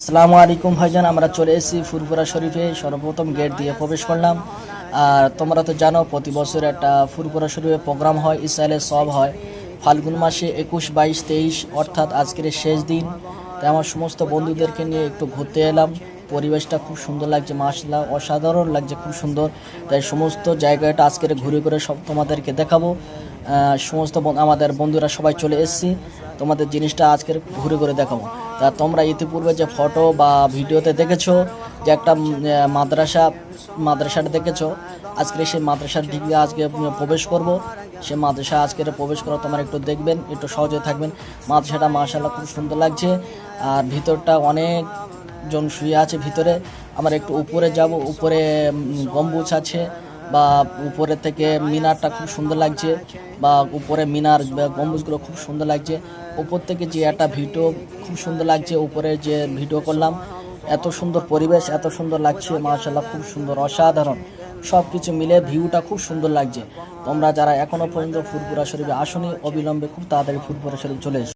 আসসালামু আলাইকুম ভাইজান, আমরা চলে এসেছি ফুরফুরা শরীফে। সর্বপ্রথম গেট দিয়ে প্রবেশ করলাম। আর তোমরা তো জানো প্রতি বছর একটা ফুরফুরা শরীফে প্রোগ্রাম হয়, ইসরায়েলের সব হয় ফাল্গুন মাসে 21, 22, 23, অর্থাৎ আজকের শেষ দিন। তাই আমার সমস্ত বন্ধুদেরকে নিয়ে একটু ঘুরতে এলাম। পরিবেশটা খুব সুন্দর লাগছে, মাশাআল্লাহ অসাধারণ লাগছে, খুব সুন্দর। তাই সমস্ত জায়গাটা আজকের ঘুরে ঘুরে সব তোমাদেরকে দেখাবো। সমস্ত আমাদের বন্ধুরা সবাই চলে এসেছি, তোমাদের জিনিসটা আজকের ঘুরে ঘুরে দেখাবো। তা তোমরা ইতিপূর্বে যে ফটো বা ভিডিওতে দেখেছো যে একটা মাদ্রাসাটা দেখেছো, আজকে সেই মাদ্রাসার দিকে আজকে প্রবেশ করব। সে মাদ্রাসা আজকের প্রবেশ করা তোমরা একটু দেখবেন, একটু সহজে থাকবেন। মাদ্রাসাটা মাশাআল্লাহ খুব সুন্দর লাগছে। আর ভিতরটা অনেক জন শুয়ে আছে ভিতরে। আমরা একটু উপরে যাব, উপরে গম্বুজ আছে বা উপরে থেকে মিনারটা খুব সুন্দর লাগছে, বা উপরে মিনার গম্বুজগুলো খুব সুন্দর লাগছে। উপর থেকে যে একটা ভিডিও খুব সুন্দর লাগছে, উপরে যে ভিডিও করলাম, এত সুন্দর পরিবেশ, এত সুন্দর লাগছে, মাশাআল্লাহ খুব সুন্দর, অসাধারণ। সব কিছু মিলে ভিউটা খুব সুন্দর লাগছে। তোমরা যারা এখনো পর্যন্ত ফুরফুরা শরীফে আসনি, অবিলম্বে খুব তাড়াতাড়ি ফুরফুরা শরীফ চলে এসো।